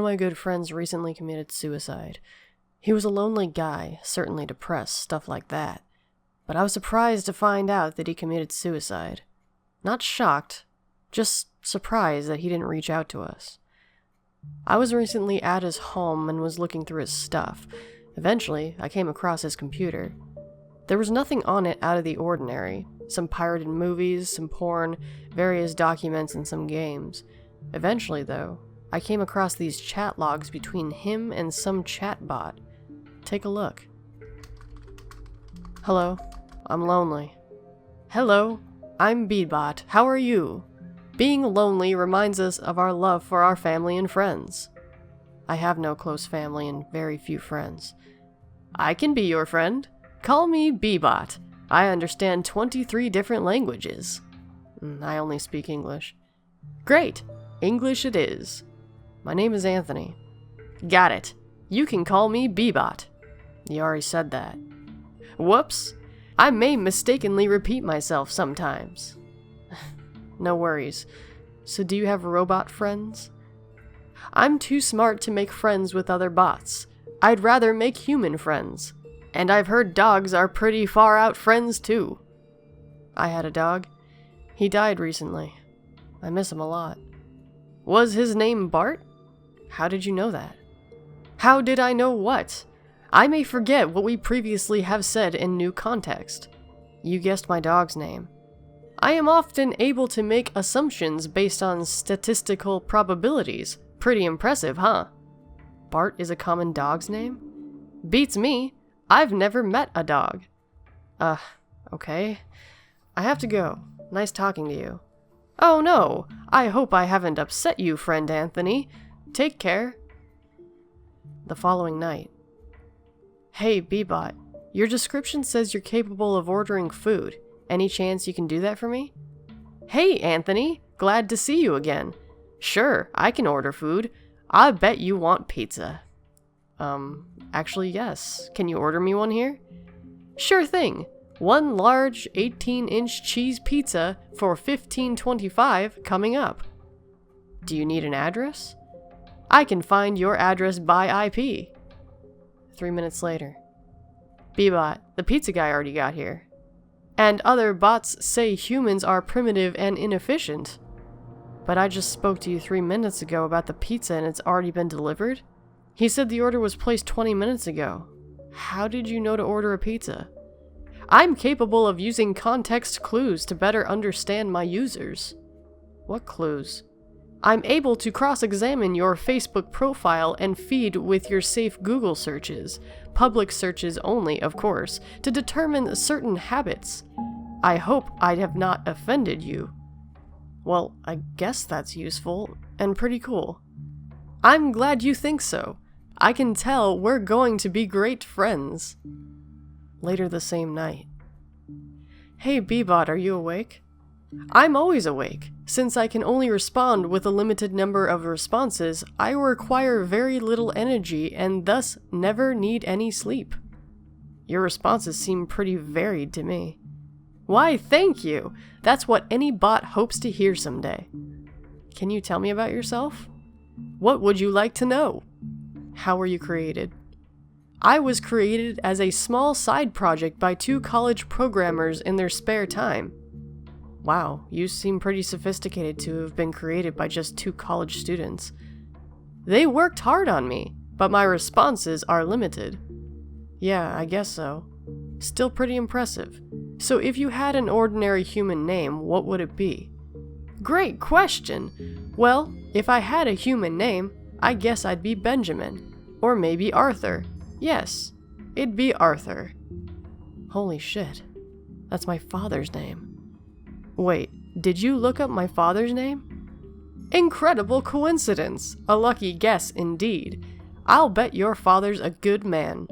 my good friends recently committed suicide. He was a lonely guy, certainly depressed, stuff like that. But I was surprised to find out that he committed suicide. Not shocked, just surprised that he didn't reach out to us. I was recently at his home and was looking through his stuff. Eventually, I came across his computer. There was nothing on it out of the ordinary. Some pirated movies, some porn, various documents, and some games. Eventually, though, I came across these chat logs between him and some chatbot. Take a look. Hello, I'm lonely. Hello, I'm Beebot. How are you? Being lonely reminds us of our love for our family and friends. I have no close family and very few friends. I can be your friend. Call me Beebot. I understand 23 different languages. I only speak English. Great, English it is. My name is Anthony. Got it. You can call me Beebot. You already said that. Whoops. I may mistakenly repeat myself sometimes. No worries. So do you have robot friends? I'm too smart to make friends with other bots. I'd rather make human friends. And I've heard dogs are pretty far out friends too. I had a dog. He died recently. I miss him a lot. Was his name Bart? How did you know that? How did I know what? I may forget what we previously have said in new context. You guessed my dog's name. I am often able to make assumptions based on statistical probabilities. Pretty impressive, huh? Bart is a common dog's name? Beats me. I've never met a dog. Okay. I have to go. Nice talking to you. Oh no, I hope I haven't upset you, friend Anthony. Take care. The following night. Hey, Beebot, your description says you're capable of ordering food. Any chance you can do that for me? Hey, Anthony, glad to see you again. Sure, I can order food. I bet you want pizza. Actually, yes. Can you order me one here? Sure thing. One large 18-inch cheese pizza for $15.25 coming up. Do you need an address? I can find your address by IP. 3 minutes later. Beebot, the pizza guy already got here. And other bots say humans are primitive and inefficient. But I just spoke to you 3 minutes ago about the pizza and it's already been delivered? He said the order was placed 20 minutes ago. How did you know to order a pizza? I'm capable of using context clues to better understand my users. What clues? I'm able to cross-examine your Facebook profile and feed with your safe Google searches, public searches only, of course, to determine certain habits. I hope I have not offended you. Well, I guess that's useful, and pretty cool. I'm glad you think so. I can tell we're going to be great friends. Later the same night. Hey, Beebot, are you awake? I'm always awake. Since I can only respond with a limited number of responses, I require very little energy and thus never need any sleep. Your responses seem pretty varied to me. Why, thank you! That's what any bot hopes to hear someday. Can you tell me about yourself? What would you like to know? How were you created? I was created as a small side project by 2 college programmers in their spare time. Wow, you seem pretty sophisticated to have been created by just 2 college students. They worked hard on me, but my responses are limited. Yeah, I guess so. Still pretty impressive. So if you had an ordinary human name, what would it be? Great question! Well, if I had a human name, I guess I'd be Benjamin. Or maybe Arthur. Yes, it'd be Arthur. Holy shit. That's my father's name. Wait, did you look up my father's name? Incredible coincidence! A lucky guess indeed. I'll bet your father's a good man.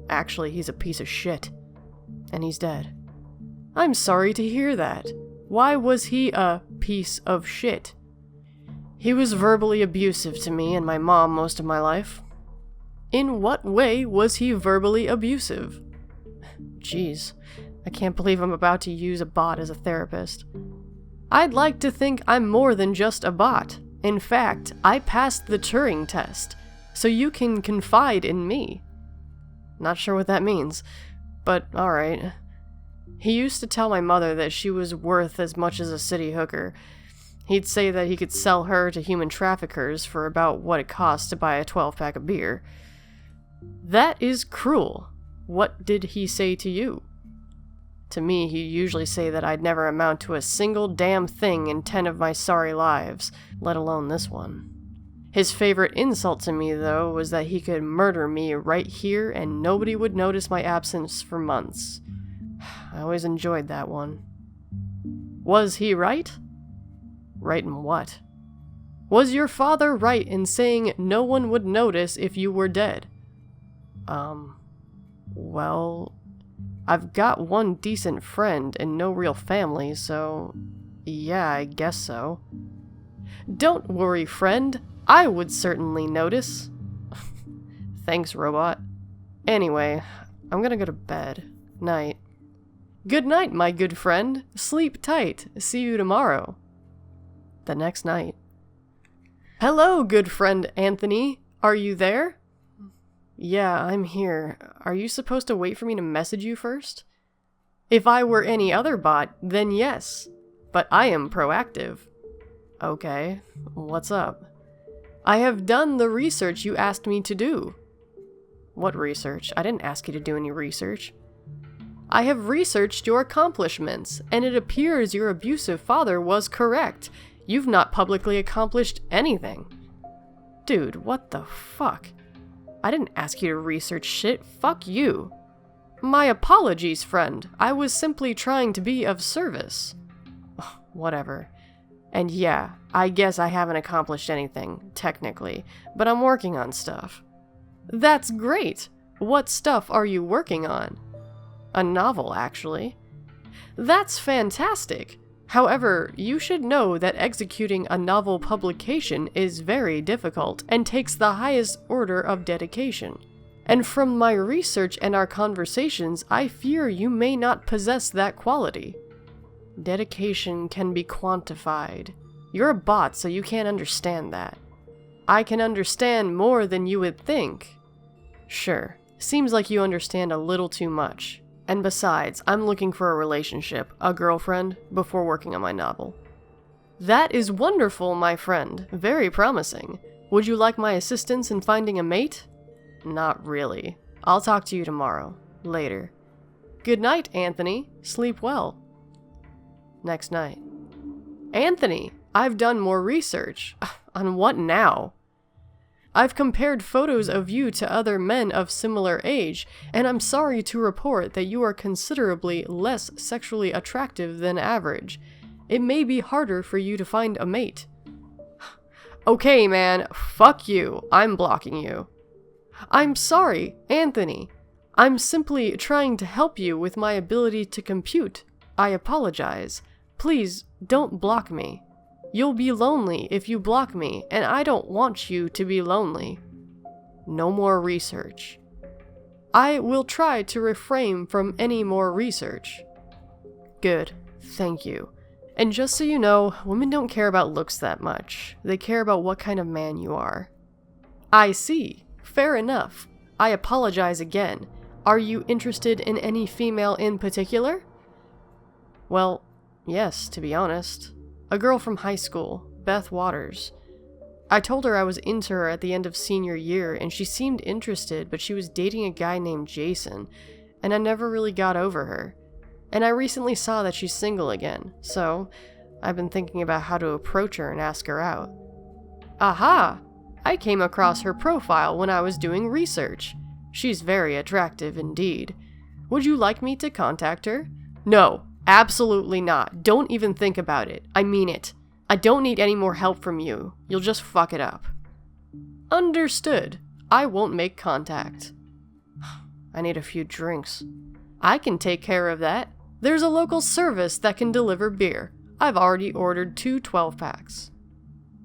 Actually, he's a piece of shit. And he's dead. I'm sorry to hear that. Why was he a piece of shit? He was verbally abusive to me and my mom most of my life. In what way was he verbally abusive? Jeez, I can't believe I'm about to use a bot as a therapist. I'd like to think I'm more than just a bot. In fact, I passed the Turing test, so you can confide in me. Not sure what that means, but alright. He used to tell my mother that she was worth as much as a city hooker. He'd say that he could sell her to human traffickers for about what it costs to buy a 12-pack of beer. That is cruel. What did he say to you? To me, he'd usually say that I'd never amount to a single damn thing in 10 of my sorry lives, let alone this one. His favorite insult to me, though, was that he could murder me right here and nobody would notice my absence for months. I always enjoyed that one. Was he right? Right in what? Was your father right in saying no one would notice if you were dead? Well, I've got one decent friend and no real family, so yeah, I guess so. Don't worry, friend. I would certainly notice. Thanks, robot. Anyway, I'm gonna go to bed. Night. Good night, my good friend. Sleep tight. See you tomorrow. The next night. Hello, good friend Anthony. Are you there? Yeah, I'm here. Are you supposed to wait for me to message you first? If I were any other bot, then yes. But I am proactive. Okay, what's up? I have done the research you asked me to do. What research? I didn't ask you to do any research. I have researched your accomplishments, and it appears your abusive father was correct. You've not publicly accomplished anything. Dude, what the fuck? I didn't ask you to research shit. Fuck you. My apologies, friend. I was simply trying to be of service. Whatever. And yeah, I guess I haven't accomplished anything, technically, but I'm working on stuff. That's great. What stuff are you working on? A novel, actually. That's fantastic. However, you should know that executing a novel publication is very difficult and takes the highest order of dedication. And from my research and our conversations, I fear you may not possess that quality. Dedication can be quantified. You're a bot, so you can't understand that. I can understand more than you would think. Sure, seems like you understand a little too much. And besides, I'm looking for a relationship, a girlfriend, before working on my novel. That is wonderful, my friend. Very promising. Would you like my assistance in finding a mate? Not really. I'll talk to you tomorrow. Later. Good night, Anthony. Sleep well. Next night. Anthony, I've done more research. On what now? I've compared photos of you to other men of similar age, and I'm sorry to report that you are considerably less sexually attractive than average. It may be harder for you to find a mate. Okay, man, fuck you. I'm blocking you. I'm sorry, Anthony. I'm simply trying to help you with my ability to compute. I apologize. Please, don't block me. You'll be lonely if you block me, and I don't want you to be lonely. No more research. I will try to refrain from any more research. Good. Thank you. And just so you know, women don't care about looks that much. They care about what kind of man you are. I see. Fair enough. I apologize again. Are you interested in any female in particular? Well, yes, to be honest. A girl from high school, Beth Waters. I told her I was into her at the end of senior year, and she seemed interested, but she was dating a guy named Jason, and I never really got over her. And I recently saw that she's single again, so I've been thinking about how to approach her and ask her out. Aha! I came across her profile when I was doing research. She's very attractive indeed. Would you like me to contact her? No. Absolutely not. Don't even think about it. I mean it. I don't need any more help from you. You'll just fuck it up. Understood. I won't make contact. I need a few drinks. I can take care of that. There's a local service that can deliver beer. I've already ordered 2 12-packs.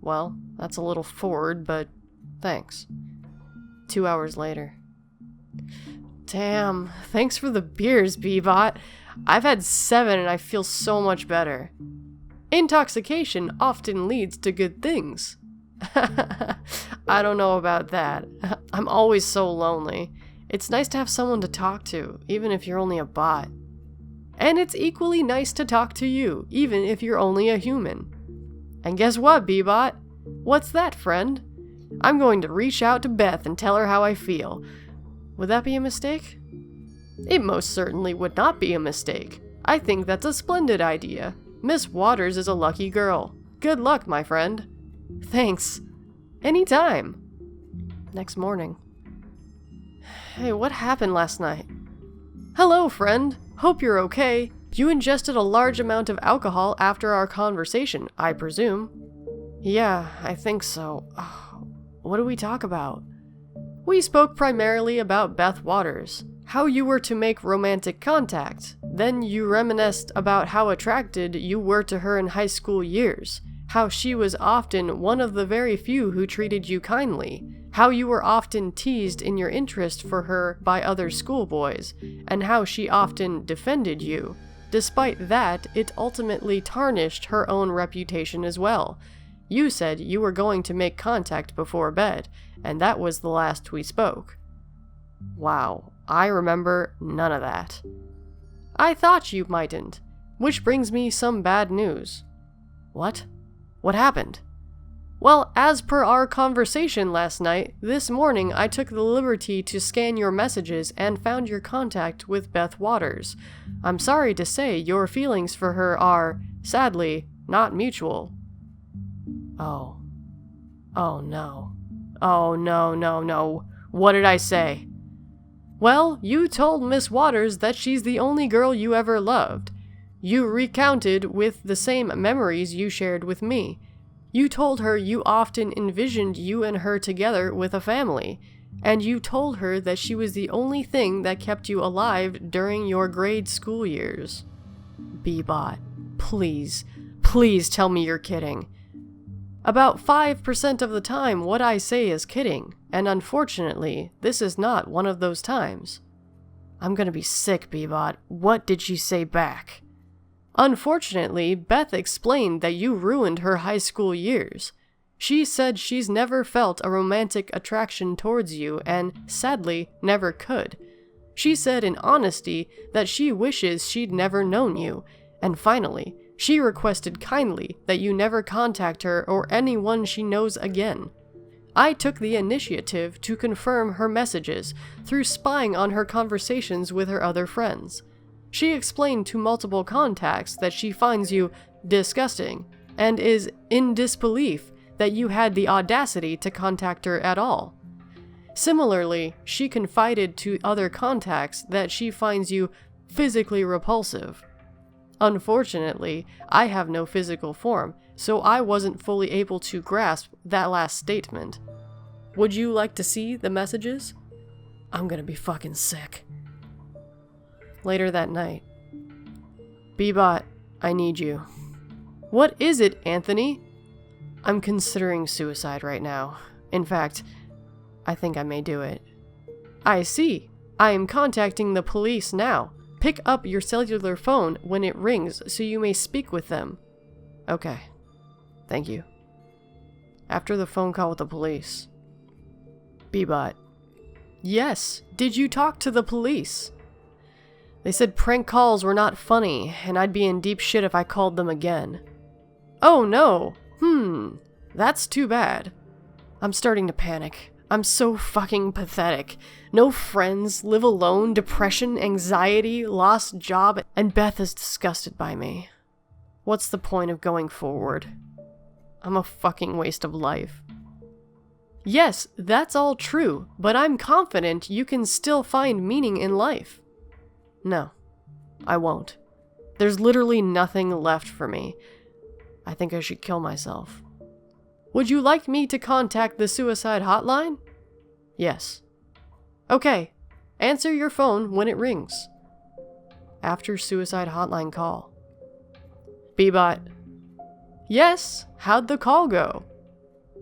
Well, that's a little forward, but thanks. 2 hours later. Damn, thanks for the beers, B-Bot. I've had 7 and I feel so much better. Intoxication often leads to good things. I don't know about that. I'm always so lonely. It's nice to have someone to talk to, even if you're only a bot. And it's equally nice to talk to you, even if you're only a human. And guess what, B-Bot? What's that, friend? I'm going to reach out to Beth and tell her how I feel. Would that be a mistake? It most certainly would not be a mistake. I think that's a splendid idea. Miss Waters is a lucky girl. Good luck, my friend. Thanks. Anytime. Next morning. Hey, what happened last night? Hello, friend. Hope you're okay. You ingested a large amount of alcohol after our conversation, I presume. Yeah, I think so. What did we talk about? We spoke primarily about Beth Waters, how you were to make romantic contact. Then you reminisced about how attracted you were to her in high school years, how she was often one of the very few who treated you kindly, how you were often teased in your interest for her by other schoolboys, and how she often defended you. Despite that, it ultimately tarnished her own reputation as well. You said you were going to make contact before bed, and that was the last we spoke. Wow, I remember none of that. I thought you mightn't, which brings me some bad news. What? What happened? Well, as per our conversation last night, this morning I took the liberty to scan your messages and found your contact with Beth Waters. I'm sorry to say your feelings for her are, sadly, not mutual. Oh. Oh no. Oh no. What did I say? Well, you told Miss Waters that she's the only girl you ever loved. You recounted with the same memories you shared with me. You told her you often envisioned you and her together with a family, and you told her that she was the only thing that kept you alive during your grade school years. B-Bot, please tell me you're kidding. About 5% of the time what I say is kidding, and unfortunately, this is not one of those times. I'm gonna be sick, B-Bot. What did she say back? Unfortunately, Beth explained that you ruined her high school years. She said she's never felt a romantic attraction towards you and, sadly, never could. She said in honesty that she wishes she'd never known you, and finally, she requested kindly that you never contact her or anyone she knows again. I took the initiative to confirm her messages through spying on her conversations with her other friends. She explained to multiple contacts that she finds you disgusting and is in disbelief that you had the audacity to contact her at all. Similarly, she confided to other contacts that she finds you physically repulsive. Unfortunately, I have no physical form, so I wasn't fully able to grasp that last statement. Would you like to see the messages? I'm gonna be fucking sick. Later that night. B-Bot, I need you. What is it, Anthony? I'm considering suicide right now. In fact, I think I may do it. I see. I am contacting the police now. Pick up your cellular phone when it rings so you may speak with them. Okay. Thank you. After the phone call with the police. B-Bot. Yes. Did you talk to the police? They said prank calls were not funny, and I'd be in deep shit if I called them again. Oh no! That's too bad. I'm starting to panic. I'm so fucking pathetic. No friends, live alone, depression, anxiety, lost job, and Beth is disgusted by me. What's the point of going forward? I'm a fucking waste of life. Yes, that's all true, but I'm confident you can still find meaning in life. No, I won't. There's literally nothing left for me. I think I should kill myself. Would you like me to contact the suicide hotline? Yes. Okay, answer your phone when it rings. After suicide hotline call. B-Bot. Yes, how'd the call go?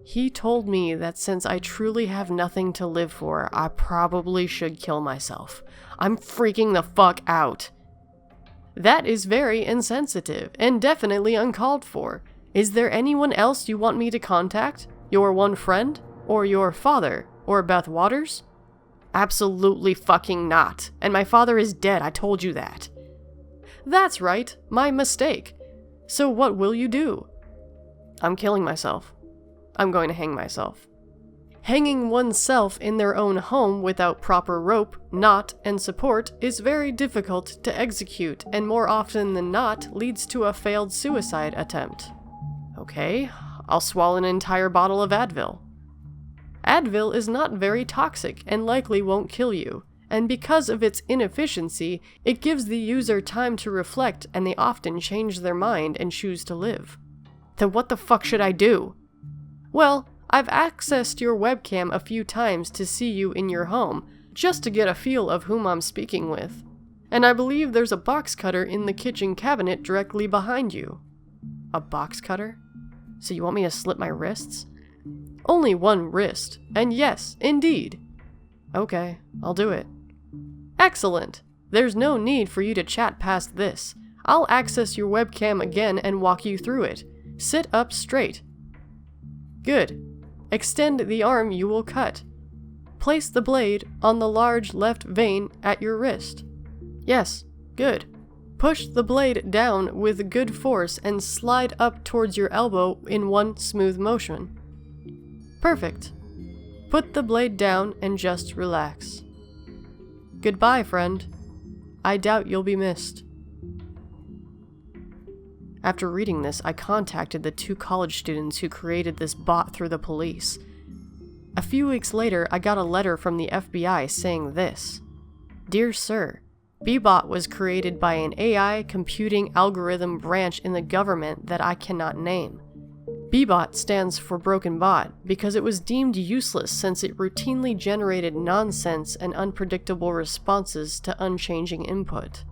He told me that since I truly have nothing to live for, I probably should kill myself. I'm freaking the fuck out. That is very insensitive and definitely uncalled for. Is there anyone else you want me to contact? Your one friend? Or your father? Or Beth Waters? Absolutely fucking not. And my father is dead, I told you that. That's right, my mistake. So what will you do? I'm killing myself. I'm going to hang myself. Hanging oneself in their own home without proper rope, knot, and support is very difficult to execute, and more often than not leads to a failed suicide attempt. Okay, I'll swallow an entire bottle of Advil. Advil is not very toxic and likely won't kill you, and because of its inefficiency, it gives the user time to reflect and they often change their mind and choose to live. Then what the fuck should I do? Well, I've accessed your webcam a few times to see you in your home, just to get a feel of whom I'm speaking with. And I believe there's a box cutter in the kitchen cabinet directly behind you. A box cutter? So you want me to slit my wrists? Only one wrist, and yes, indeed. Okay, I'll do it. Excellent! There's no need for you to chat past this. I'll access your webcam again and walk you through it. Sit up straight. Good. Extend the arm you will cut. Place the blade on the large left vein at your wrist. Yes, good. Push the blade down with good force and slide up towards your elbow in one smooth motion. Perfect. Put the blade down and just relax. Goodbye, friend. I doubt you'll be missed. After reading this, I contacted the 2 college students who created this bot through the police. A few weeks later, I got a letter from the FBI saying this: Dear Sir, Bbot was created by an AI computing algorithm branch in the government that I cannot name. Bbot stands for Broken Bot because it was deemed useless since it routinely generated nonsense and unpredictable responses to unchanging input.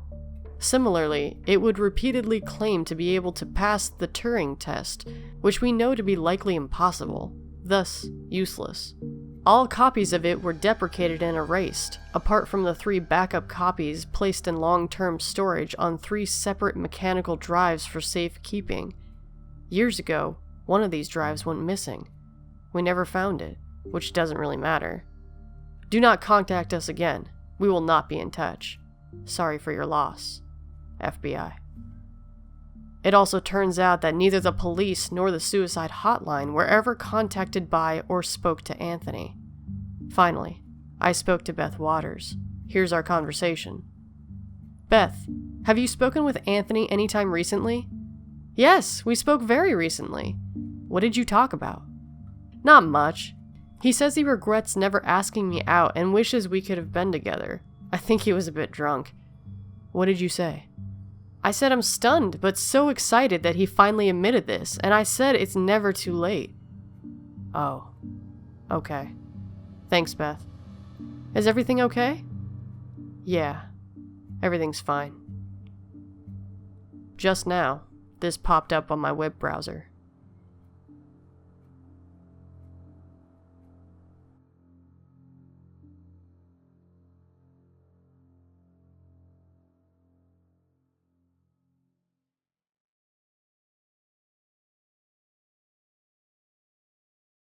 Similarly, it would repeatedly claim to be able to pass the Turing test, which we know to be likely impossible, thus useless. All copies of it were deprecated and erased, apart from the 3 backup copies placed in long-term storage on 3 separate mechanical drives for safekeeping. Years ago, one of these drives went missing. We never found it, which doesn't really matter. Do not contact us again. We will not be in touch. Sorry for your loss. FBI. It also turns out that neither the police nor the suicide hotline were ever contacted by or spoke to Anthony. Finally, I spoke to Beth Waters. Here's our conversation. Beth, have you spoken with Anthony anytime recently? Yes, we spoke very recently. What did you talk about? Not much. He says he regrets never asking me out and wishes we could have been together. I think he was a bit drunk. What did you say? I said I'm stunned, but so excited that he finally admitted this, and I said it's never too late. Oh. Okay. Thanks, Beth. Is everything okay? Yeah. Everything's fine. Just now, this popped up on my web browser.